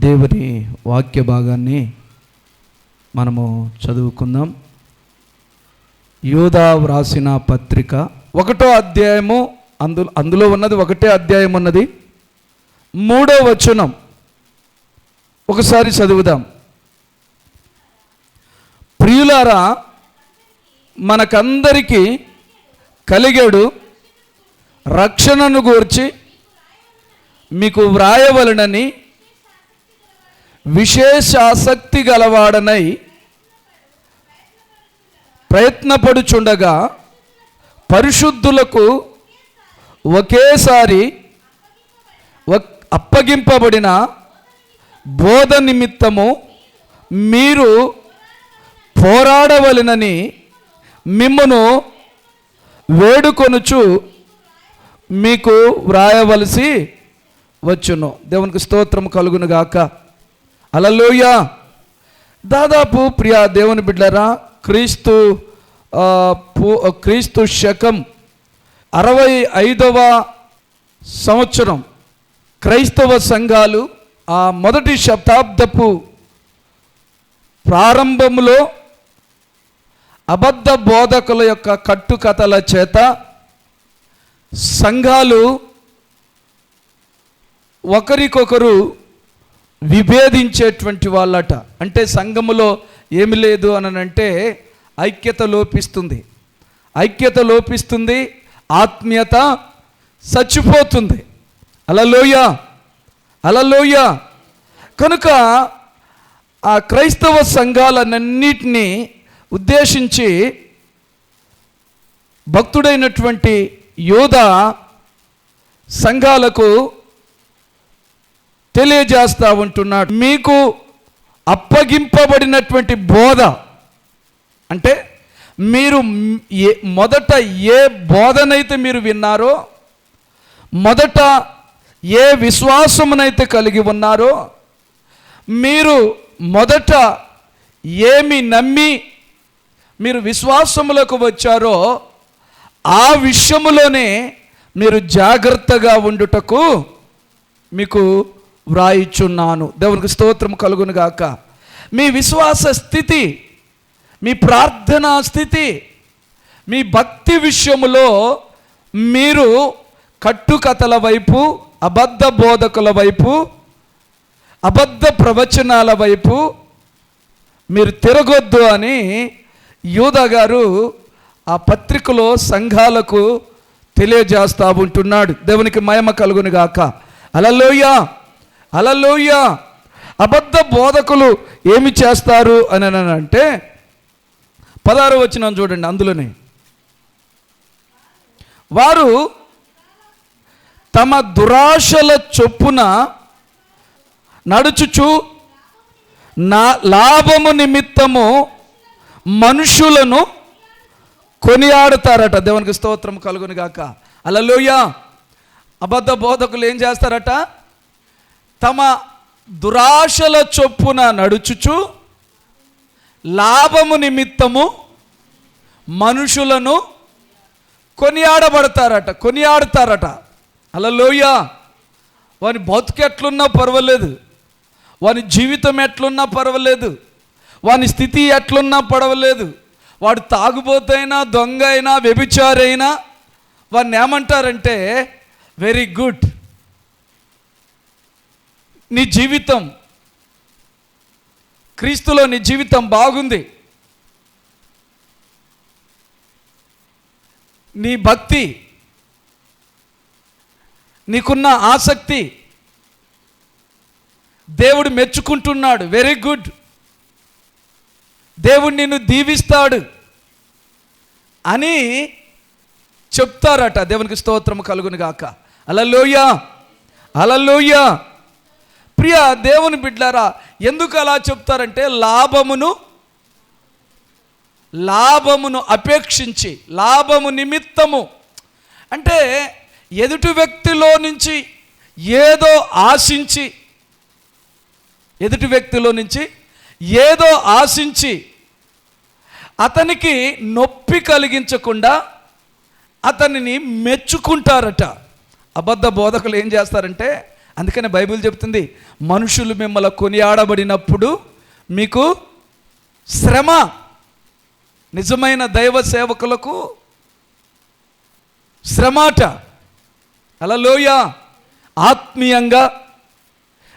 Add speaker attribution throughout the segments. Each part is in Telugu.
Speaker 1: దేవుని వాక్య భాగాన్ని మనము చదువుకుందాం. యోధా వ్రాసిన పత్రిక 1వ అధ్యాయము, అందులో ఉన్నది 1వ అధ్యాయం ఉన్నది, 3వ వచనం ఒకసారి చదువుదాం. ప్రియులారా, మనకందరికీ కలిగేడు రక్షణను గూర్చి మీకు వ్రాయవలనని విశేష ఆసక్తి గలవాడనై ప్రయత్నపడుచుండగా పరిశుద్ధులకు ఒకేసారి అప్పగింపబడిన బోధ నిమిత్తము మీరు పోరాడవలెనని మిమ్మును వేడుకొనుచు మీకు వ్రాయవలసి వచ్చును. దేవునికి స్తోత్రము కలుగును గాక. హల్లెలూయా. దాదాపు ప్రియా దేవుని బిడ్డలారా, క్రీస్తు శకం 65వ సంవత్సరం క్రైస్తవ సంఘాలు ఆ మొదటి శతాబ్దపు ప్రారంభంలో అబద్ధ బోధకుల యొక్క కట్టుకథల చేత సంఘాలు ఒకరికొకరు విభేదించేటువంటి వాళ్ళట. అంటే సంఘములో ఏమి లేదు అని అంటే ఐక్యత లోపిస్తుంది, ఆత్మీయత చచ్చిపోతుంది. హల్లెలూయా, హల్లెలూయా. కనుక ఆ క్రైస్తవ సంఘాలన్నిటినీ ఉద్దేశించి భక్తుడైనటువంటి యోధా సంఘాలకు తెలియజేస్తూ ఉంటున్నాడు. మీకు అప్పగింపబడినటువంటి బోధ అంటే మీరు మొదట ఏ బోధనైతే మీరు విన్నారో, మొదట ఏ విశ్వాసమునైతే కలిగి ఉన్నారో, మీరు మొదట ఏమి నమ్మి మీరు విశ్వాసములకు వచ్చారో ఆ విషయములోనే మీరు జాగ్రత్తగా ఉండుటకు మీకు వ్రాయిచున్నాను. దేవునికి స్తోత్రం కలుగును గాక. మీ విశ్వాస స్థితి, మీ ప్రార్థనా స్థితి, మీ భక్తి విషయములో మీరు కట్టుకథల వైపు, అబద్ధ బోధకుల వైపు, అబద్ధ ప్రవచనాల వైపు మీరు తిరగొద్దు అని యోధా గారు ఆ పత్రికలో సంఘాలకు తెలియజేస్తూ ఉంటున్నాడు. దేవునికి మహిమ కలుగును గాక. హల్లెలూయా, హల్లెలూయా. అబద్ధ బోధకులు ఏమి చేస్తారు అని అంటే 16వ వచనం చూడండి. అందులోనే వారు తమ దురాశల చొప్పున నడుచుచు లాభము నిమిత్తము మనుషులను కొనియాడుతారట. దేవునికి స్తోత్రం కలుగును గాక. హల్లెలూయా. అబద్ధ బోధకులు ఏం చేస్తారట? తమ దురాశల చొప్పున నడుచుచు లాభము నిమిత్తము మనుషులను కొనియాడతారట. హల్లెలూయా. వాని బతుకు ఎట్లున్నా పర్వాలేదు, వాని జీవితం ఎట్లున్నా పర్వాలేదు, వాని స్థితి ఎట్లున్నా పర్వాలేదు, వాడు తాగుబోతైనా, దొంగ అయినా, వ్యభిచారైనా వాడిని ఏమంటారంటే వెరీ గుడ్, నీ జీవితం క్రీస్తులో, నీ జీవితం బాగుంది, నీ భక్తి, నీకున్న ఆసక్తి దేవుడు మెచ్చుకుంటున్నాడు, వెరీ గుడ్, దేవుడు నిన్ను దీవిస్తాడు అని చెప్తారట. దేవునికి స్తోత్రం కలుగును గాక. హల్లెలూయా, హల్లెలూయా. ప్రియ దేవుని బిడ్డలారా, ఎందుకు అలా చెప్తారంటే లాభమును అపేక్షించి, లాభము నిమిత్తము. అంటే ఎదుటి వ్యక్తిలో నుంచి ఏదో ఆశించి అతనికి నొప్పి కలిగించకుండా అతనిని మెచ్చుకుంటారట. అబద్ధ బోధకులు ఏం చేస్తారంటే అందుకనే బైబిల్ చెప్తుంది, మనుషులు మిమ్మల్ని కొనియాడబడినప్పుడు మీకు శ్రమ. నిజమైన దైవ సేవకులకు శ్రమాట. హల్లెలూయా. ఆత్మీయంగా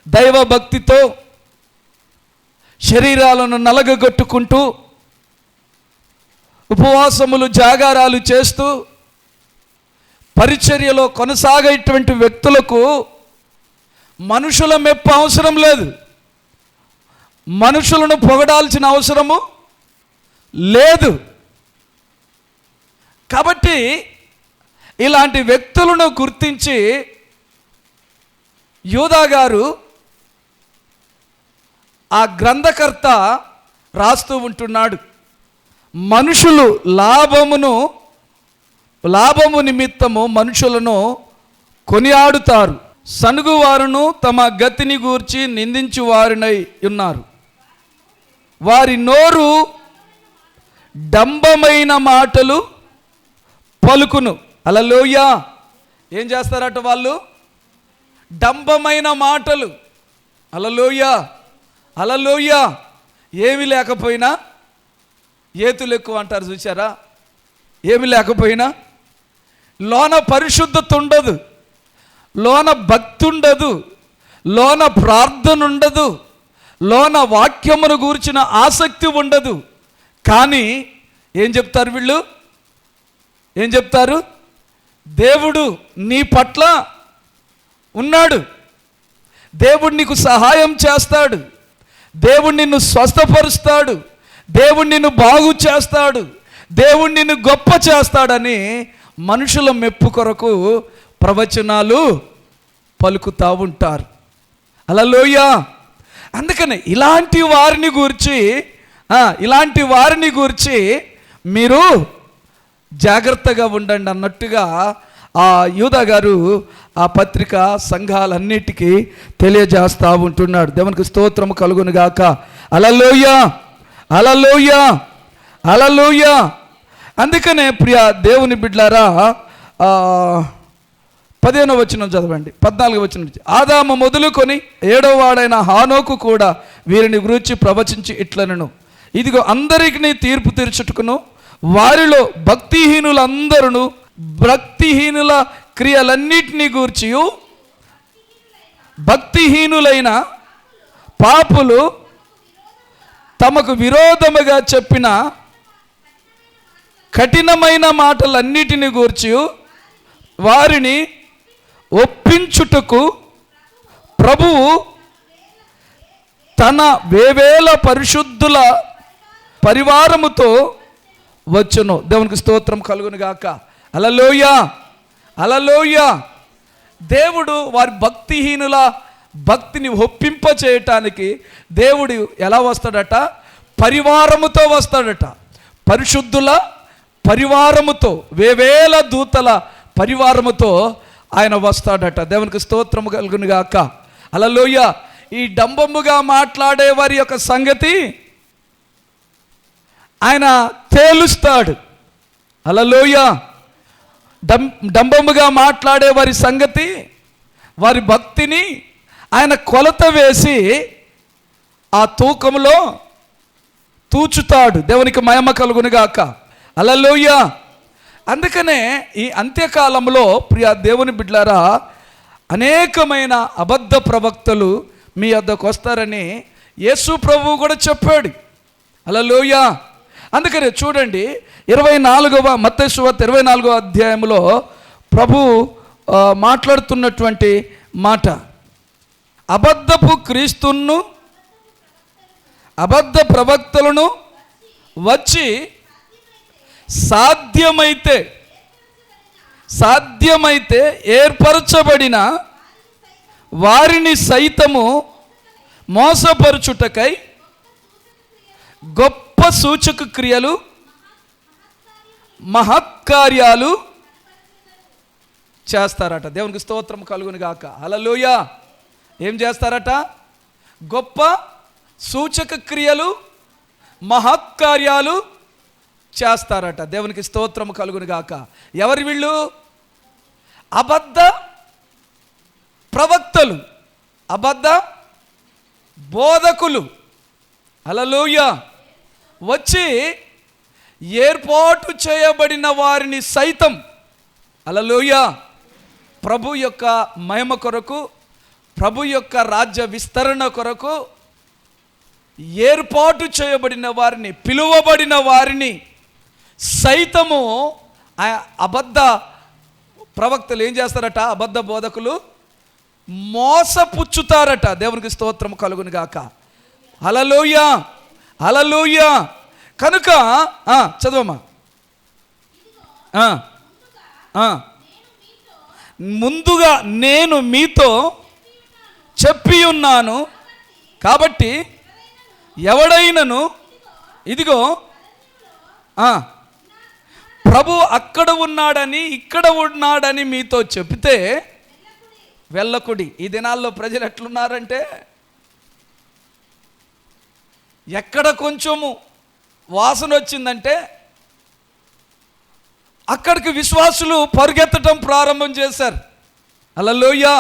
Speaker 1: దైవ భక్తితో శరీరాలను నలగగొట్టుకుంటూ ఉపవాసములు జాగారాలు చేస్తూ పరిచర్యలో కొనసాగేటువంటి వ్యక్తులకు మనుషుల మెప్పు అవసరం లేదు, మనుషులను పొగడాల్సిన అవసరము లేదు. కాబట్టి ఇలాంటి వ్యక్తులను గుర్తించి యూదా గారు ఆ గ్రంథకర్త రాస్తూ ఉంటున్నాడు. మనుషులు లాభము నిమిత్తము మనుషులను కొనియాడుతారు, సనుగువారును తమ గతిని గూర్చి నిందించు వారినై ఉన్నారు. వారి నోరు డంబమైన మాటలు పలుకును. హల్లెలూయా. ఏం చేస్తారట వాళ్ళు? డంబమైన మాటలు. హల్లెలూయా. హల్లెలూయా. ఏమి లేకపోయినా ఏతులు ఎక్కువ అంటారు చూసారా? ఏమి లేకపోయినా లోన పరిశుద్ధత ఉండదు, లోన భక్తి ఉండదు, లోన ప్రార్థన ఉండదు, లోన వాక్యమును గూర్చిన ఆసక్తి ఉండదు. కానీ ఏం చెప్తారు వీళ్ళు? ఏం చెప్తారు? దేవుడు నీ పట్ల ఉన్నాడు, దేవుడు నీకు సహాయం చేస్తాడు, దేవుడు నిన్ను స్వస్థపరుస్తాడు, దేవుడు నిన్ను బాగు చేస్తాడు, దేవుడు నిన్ను గొప్ప చేస్తాడని మనుషుల మెప్పు కొరకు ప్రవచనాలు పలుకుతూ ఉంటారు. హల్లెలూయా. అందుకని ఇలాంటి వారిని గూర్చి మీరు జాగ్రత్తగా ఉండండి అన్నట్టుగా ఆ యూదా గారు ఆ పత్రిక సంఘాలన్నిటికీ తెలియజేస్తూ ఉంటున్నాడు. దేవునికి స్తోత్రము కలుగును గాక. హల్లెలూయా. హల్లెలూయా. హల్లెలూయా. అందుకనే ప్రియ దేవుని బిడ్డలారా, 15వ వచనం చదవండి, 14వ వచనం. ఆదాము మొదలుకొని 7వ వాడైన హానోకు కూడా వీరిని గురించి ప్రవచించి ఇట్లనెను, ఇదిగో అందరికీ తీర్పు తీర్చుటకును వారిలో భక్తిహీనులందరూ భక్తిహీనుల క్రియలన్నిటినీ గూర్చి భక్తిహీనులైన పాపులు తమకు విరోధముగా చెప్పిన కఠినమైన మాటలన్నిటిని గూర్చి వారిని ఒప్పించుటకు ప్రభువు తన వేవేల పరిశుద్ధుల పరివారముతో వచ్చును. దేవునికి స్తోత్రం కలుగును గాక. హల్లెలూయా. హల్లెలూయా. దేవుడు వారి భక్తిహీనుల భక్తిని ఒప్పింప చేయటానికి దేవుడు ఎలా వస్తాడట? పరివారముతో వస్తాడట. పరిశుద్ధుల పరివారముతో, వేవేల దూతల పరివారముతో ఆయన వస్తాడట. దేవునికి స్తోత్రము కలుగును గాక. హల్లెలూయా. ఈ డంబముగా మాట్లాడే వారి యొక్క సంగతి ఆయన తేలుస్తాడు. హల్లెలూయా. డంబముగా మాట్లాడే వారి సంగతి, వారి భక్తిని ఆయన కొలత వేసి ఆ తూకంలో తూచుతాడు. దేవునికి మహిమ కలుగును గాక. హల్లెలూయా. అందుకనే ఈ అంత్యకాలంలో ప్రియ దేవుని బిడ్డలారా, అనేకమైన అబద్ధ ప్రవక్తలు మీ వద్దకు వస్తారని యేసు ప్రభువు కూడా చెప్పాడు. హల్లెలూయా. అందుకనే చూడండి, 24వ మత్తయి సువార్త 24వ అధ్యాయంలో ప్రభు మాట్లాడుతున్నటువంటి మాట, అబద్ధపు క్రీస్తును అబద్ధ ప్రవక్తలను వచ్చి సాధ్యమైతే ఏర్పరచబడిన వారిని సైతము మోసపరుచుటకై గొప్ప సూచక క్రియలు మహత్కార్యాలు చేస్తారట. దేవునికి స్తోత్రం కలుగును గాక. హల్లెలూయా. ఏం చేస్తారట? గొప్ప సూచక క్రియలు మహత్కార్యాలు చేస్తారట. దేవునికి స్తోత్రము కలుగును గాక. ఎవరు వీళ్ళు? అబద్ధ ప్రవక్తలు, అబద్ధ బోధకులు హల్లెలూయా వచ్చి ఏర్పాటు చేయబడిన వారిని సైతం హల్లెలూయా ప్రభు యొక్క మహిమ కొరకు, ప్రభు యొక్క రాజ్య విస్తరణ కొరకు ఏర్పాటు చేయబడిన వారిని, పిలువబడిన వారిని సైతము అబద్ధ ప్రవక్తలు ఏం చేస్తారట? అబద్ధ బోధకులు మోసపుచ్చుతారట. దేవునికి స్తోత్రం కలుగును గాక. హల్లెలూయా హల్లెలూయా. కనుక చదవమ్మా. ముందుగా నేను మీతో చెప్పి ఉన్నాను కాబట్టి ఎవడైనను ఇదిగో ప్రభు అక్కడ ఉన్నాడని ఇక్కడ ఉన్నాడని మీతో చెప్తే వెళ్ళకుడి. ఈ దినాల్లో ప్రజలు ఎట్లున్నారంటే ఎక్కడ కొంచెము వాసన వచ్చిందంటే అక్కడికి విశ్వాసులు పరుగెత్తటం ప్రారంభం చేశారు. హల్లెలూయా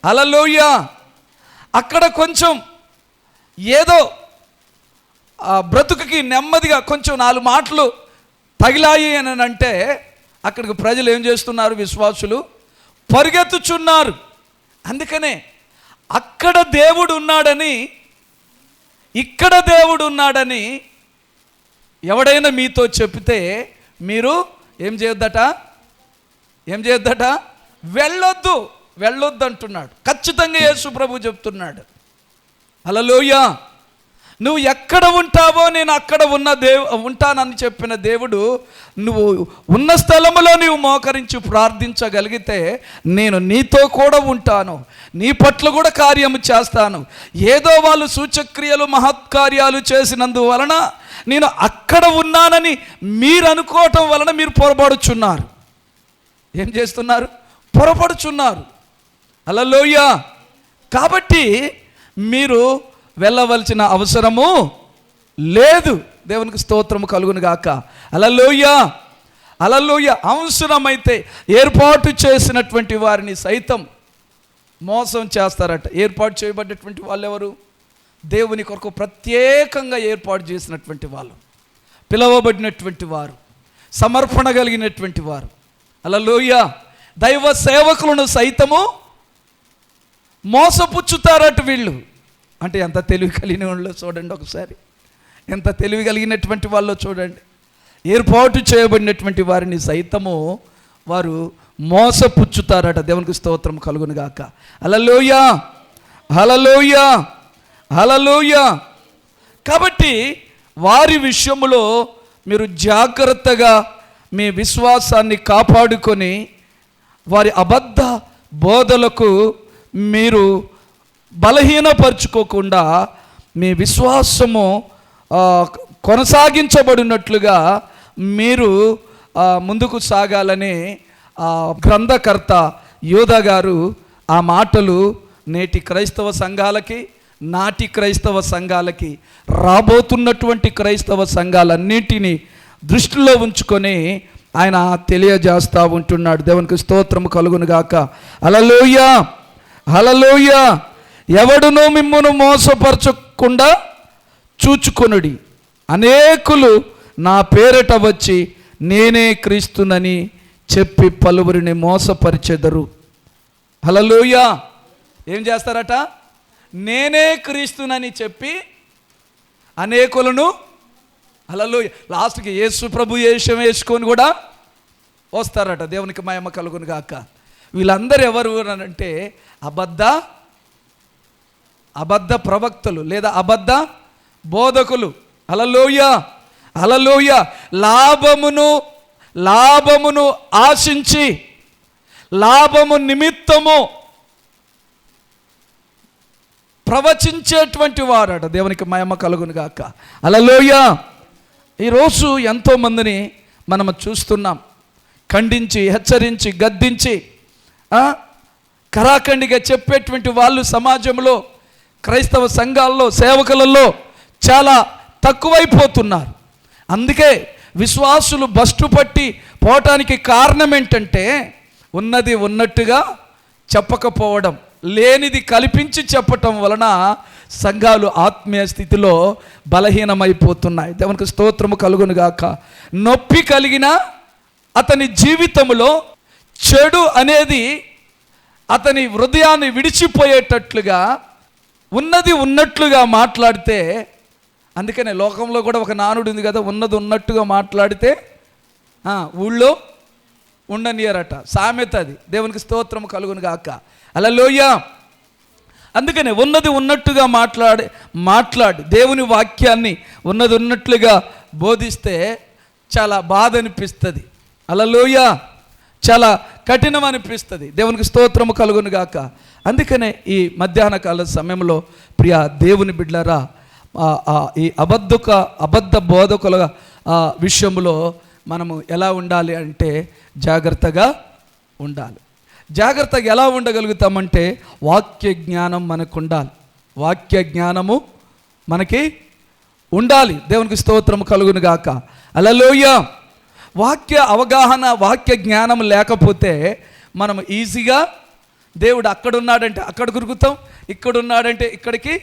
Speaker 1: హల్లెలూయా. అక్కడ కొంచెం ఏదో బ్రతుకుకి నెమ్మదిగా కొంచెం 4 మాటలు తగిలాయి అని అంటే అక్కడికి ప్రజలు ఏం చేస్తున్నారు? విశ్వాసులు పరిగెత్తుచున్నారు. అందుకనే అక్కడ దేవుడు ఉన్నాడని, ఇక్కడ దేవుడు ఉన్నాడని ఎవడైనా మీతో చెప్తే మీరు ఏం చేయొద్దట? వెళ్ళొద్దు అంటున్నాడు. ఖచ్చితంగా యేసు ప్రభు చెప్తున్నాడు. హల్లెలూయా. నువ్వు ఎక్కడ ఉంటావో నేను అక్కడ ఉంటానని చెప్పిన దేవుడు, నువ్వు ఉన్న స్థలములో నీవు మోకరించి ప్రార్థించగలిగితే నేను నీతో కూడా ఉంటాను, నీ పట్ల కూడా కార్యము చేస్తాను. ఏదో వాళ్ళు సూచక్రియలు మహత్కార్యాలు చేసినందువలన నేను అక్కడ ఉన్నానని మీరు అనుకోవటం వలన మీరు పొరపడుచున్నారు. ఏం చేస్తున్నారు? పొరపడుచున్నారు. హల్లెలూయా. కాబట్టి మీరు వెళ్ళవలసిన అవసరము లేదు. దేవునికి స్తోత్రము కలుగును గాక. హల్లెలూయా హల్లెలూయా. అవసరమైతే ఏర్పాటు చేసినటువంటి వారిని సైతం మోసం చేస్తారట. ఏర్పాటు చేయబడ్డటువంటి వాళ్ళు ఎవరు? దేవుని కొరకు ప్రత్యేకంగా ఏర్పాటు చేసినటువంటి వాళ్ళు, పిలవబడినటువంటి వారు, సమర్పణ కలిగినటువంటి వారు. హల్లెలూయా. దైవ సేవకులను సైతము మోసపుచ్చుతారట వీళ్ళు. అంటే ఎంత తెలివి కలిగిన వాళ్ళు చూడండి ఒకసారి, ఎంత తెలివి కలిగినటువంటి వాళ్ళు చూడండి. ఏర్పాటు చేయబడినటువంటి వారిని సైతము వారు మోసపుచ్చుతారట. దేవునికి స్తోత్రం కలుగును గాక. హల్లెలూయా హల్లెలూయా హల్లెలూయా. కాబట్టి వారి విషయంలో మీరు జాగ్రత్తగా మీ విశ్వాసాన్ని కాపాడుకొని వారి అబద్ధ బోధలకు మీరు బలహీనపరుచుకోకుండా మీ విశ్వాసము కొనసాగించబడినట్లుగా మీరు ముందుకు సాగాలని గ్రంథకర్త యోధా గారు ఆ మాటలు నేటి క్రైస్తవ సంఘాలకి, నాటి క్రైస్తవ సంఘాలకి, రాబోతున్నటువంటి క్రైస్తవ సంఘాలన్నింటినీ దృష్టిలో ఉంచుకొని ఆయన తెలియజేస్తూ ఉంటున్నాడు. దేవునికి స్తోత్రము కలుగును గాక. హల్లెలూయా హల్లెలూయా. ఎవడునూ మిమ్మును మోసపరచకుండా చూచుకొనుడి. అనేకులు నా పేరట వచ్చి నేనే క్రీస్తునని చెప్పి పలువురిని మోసపరిచెదరు. హల్లెలూయా. ఏం చేస్తారట? నేనే క్రీస్తునని చెప్పి అనేకులను, హల్లెలూయా, లాస్ట్కి యేసు ప్రభు వేషం వేసుకొని కూడా వస్తారట. దేవునికి మహిమ కలుగును గాక. వీళ్ళందరూ ఎవరు అంటే అబద్ధ ప్రవక్తలు లేదా అబద్ధ బోధకులు. హల్లెలూయా హల్లెలూయా. లాభమును ఆశించి లాభము నిమిత్తము ప్రవచించేటువంటి వారట. దేవునికి మహిమ కలుగును గాక. హల్లెలూయా. ఈరోజు ఎంతోమందిని మనం చూస్తున్నాం, ఖండించి, హెచ్చరించి, గద్దించి కరాఖండిగా చెప్పేటువంటి వాళ్ళు సమాజంలో, క్రైస్తవ సంఘాల్లో, సేవకులలో చాలా తక్కువైపోతున్నారు. అందుకే విశ్వాసులు బస్టు పట్టి పోవటానికి కారణం ఏంటంటే ఉన్నది ఉన్నట్టుగా చెప్పకపోవడం, లేనిది కల్పించి చెప్పటం వలన సంఘాలు ఆత్మీయ స్థితిలో బలహీనమైపోతున్నాయి. దేవునికి స్తోత్రము కలుగును గాక. నొప్పి కలిగిన అతని జీవితంలో చెడు అనేది అతని హృదయాన్ని విడిచిపోయేటట్లుగా ఉన్నది ఉన్నట్లుగా మాట్లాడితే, అందుకనే లోకంలో కూడా ఒక నానుడు ఉంది కదా, ఉన్నది ఉన్నట్టుగా మాట్లాడితే ఊళ్ళో ఉండనియరట, సామెత అది. దేవునికి స్తోత్రము కలుగును గాక. హల్లెలూయా. అందుకనే ఉన్నది ఉన్నట్టుగా మాట్లాడి దేవుని వాక్యాన్ని ఉన్నది ఉన్నట్లుగా బోధిస్తే చాలా బాధ అనిపిస్తుంది. హల్లెలూయా. చాలా కఠినం అనిపిస్తుంది. దేవునికి స్తోత్రము కలుగును గాక. అందుకనే ఈ మధ్యాహ్న కాల సమయంలో ప్రియ దేవుని బిడ్డలారా, ఈ అబద్ధ బోధకుల విషయంలో మనము ఎలా ఉండాలి అంటే జాగ్రత్తగా ఉండాలి. జాగ్రత్తగా ఎలా ఉండగలుగుతామంటే వాక్య జ్ఞానం మనకు ఉండాలి. వాక్య జ్ఞానము మనకి ఉండాలి. దేవునికి స్తోత్రము కలుగును గాక. హల్లెలూయా. వాక్య అవగాహన, వాక్య జ్ఞానం లేకపోతే మనం ఈజీగా దేవుడు అక్కడున్నాడంటే అక్కడికి ఉరుకుతాం, ఇక్కడున్నాడంటే ఇక్కడికి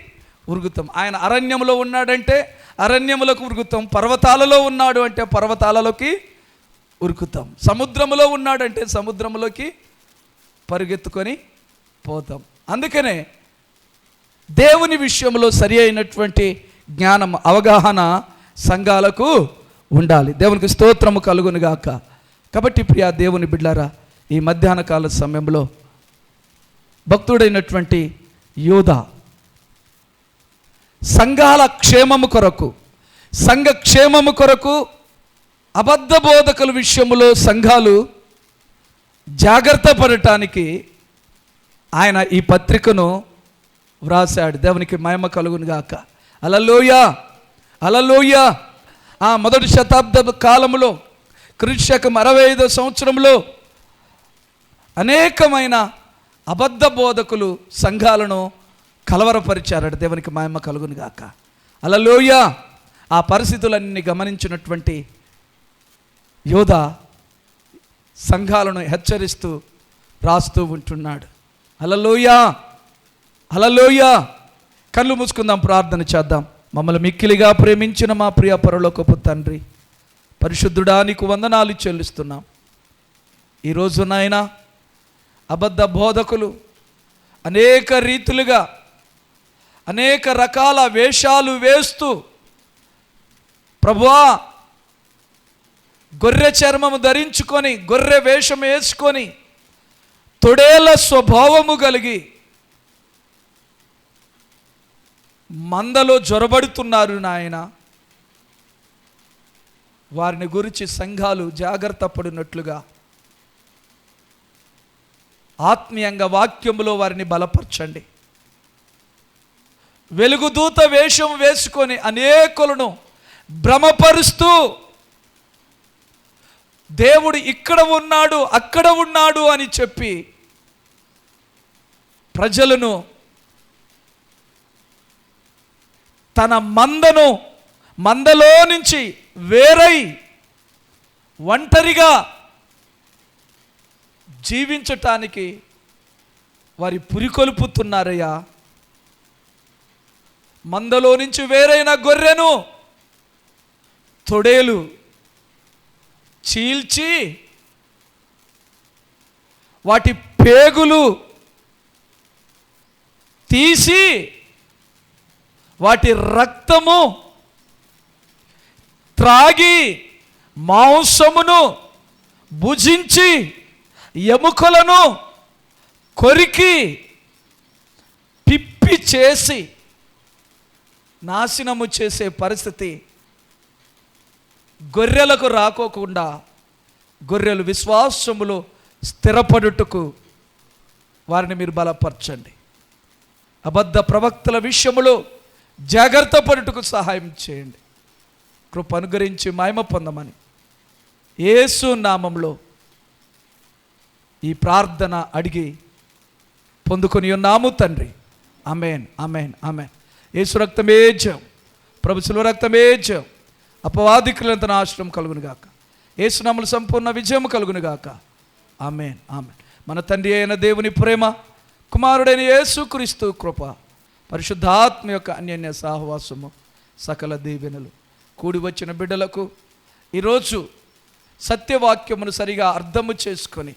Speaker 1: ఉరుకుతాం. ఆయన అరణ్యంలో ఉన్నాడంటే అరణ్యములకు ఉరుకుతాం, పర్వతాలలో ఉన్నాడు అంటే పర్వతాలలోకి ఉరుకుతాం, సముద్రంలో ఉన్నాడంటే సముద్రంలోకి పరిగెత్తుకొని పోతాం. అందుకనే దేవుని విషయంలో సరి అయినటువంటి జ్ఞానం, అవగాహన సంఘాలకు ఉండాలి. దేవునికి స్తోత్రము కలుగును గాక. కాబట్టి ప్రియా దేవుని బిడ్డలారా, ఈ మధ్యాహ్న కాల సమయంలో భక్తుడైనటువంటి యోధా సంఘాల క్షేమము కొరకు, సంఘ క్షేమము కొరకు అబద్ధ బోధకుల విషయంలో సంఘాలు జాగ్రత్త పడటానికి ఆయన ఈ పత్రికను వ్రాసాడు. దేవునికి మహిమ కలుగును గాక. హల్లెలూయా. హల్లెలూయా. మొదటి శతాబ్ద కాలంలో క్రీస్తుశకం 65వ సంవత్సరంలో అనేకమైన అబద్ధ బోధకులు సంఘాలను కలవరపరిచారట. దేవునికి మహిమ కలుగును గాక. హల్లెలూయా. ఆ పరిస్థితులన్నీ గమనించినటువంటి యోధా సంఘాలను హెచ్చరిస్తూ రాస్తూ ఉంటున్నాడు. హల్లెలూయా. హల్లెలూయా. కళ్ళు మూసుకుందాం, ప్రార్థన చేద్దాం. మమ్మల్ని మిక్కిలిగా ప్రేమించిన మా ప్రియ పరలోకపు తండ్రి, పరిశుద్ధుడా, నీకు వందనాలు చెల్లిస్తున్నాం. ఈరోజు నాయనా అబద్ధ బోధకులు అనేక రీతులుగా అనేక రకాల వేషాలు వేస్తూ ప్రభువా గొర్రె చర్మము ధరించుకొని, గొర్రె వేషం వేసుకొని, తొడేల స్వభావము కలిగి మందలో జొరబడుతున్నారు నాయన. వారిని గురించి సంఘాలు జాగ్రత్త పడినట్లుగా ఆత్మీయంగా వాక్యములో వారిని బలపరచండి. వెలుగుదూత వేషం వేసుకొని అనేకులను భ్రమపరుస్తూ దేవుడు ఇక్కడ ఉన్నాడు, అక్కడ ఉన్నాడు అని చెప్పి ప్రజలను తన మందలో నుంచి వేరై ఒంటరిగా జీవించటానికి వారి పురికొల్పుతున్నారయ్యా. మందలో నుంచి వేరైన గొర్రెను తొడేలు చీల్చి వాటి పేగులు తీసి వాటి రక్తము త్రాగి మాంసమును భుజించి ఎముకలను కొరికి పిప్పి చేసి నాశనము చేసే పరిస్థితి గొర్రెలకు రాకోకుండా గొర్రెలు విశ్వాసములో స్థిరపడుటకు వారిని మీరు బలపరచండి. అబద్ధ ప్రవక్తల విషయములో జాగ్రత్త పడుటకు సహాయం చేయండి. కృప అనుగ్రహించి మహిమ పొందమని యేసు నామములో ఈ ప్రార్థన అడిగి పొందుకొని ఉన్నాము తండ్రి. ఆమేన్, ఆమేన్, ఆమేన్. యేసు రక్తమే జయం, ప్రభు శిలువ రక్తమే జయం. అపవాదికులంత నాశనం కలుగును గాక. యేసు నామములో సంపూర్ణ విజయం కలుగును గాక. ఆమేన్, ఆమేన్. మన తండ్రి అయిన దేవుని ప్రేమ, కుమారుడైన యేసుక్రీస్తు కృప, పరిశుద్ధాత్మ యొక్క అన్యోన్య సహవాసము, సకల దీవెనలు కూడి వచ్చిన బిడ్డలకు ఈరోజు సత్యవాక్యమును సరిగా అర్థము చేసుకొని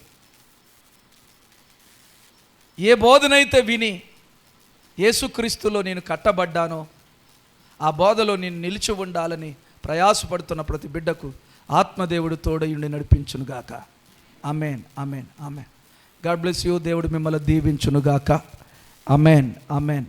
Speaker 1: ఏ బోధనైతే విని యేసుక్రీస్తులో నేను కట్టబడ్డానో ఆ బోధలో నేను నిలిచి ఉండాలని ప్రయాసపడుతున్న ప్రతి బిడ్డకు ఆత్మదేవుడు తోడయుండి నడిపించునుగాక. Amen, amen, amen. God bless you. దేవుడు మిమ్మల్ని దీవించునుగాక. Amen, amen.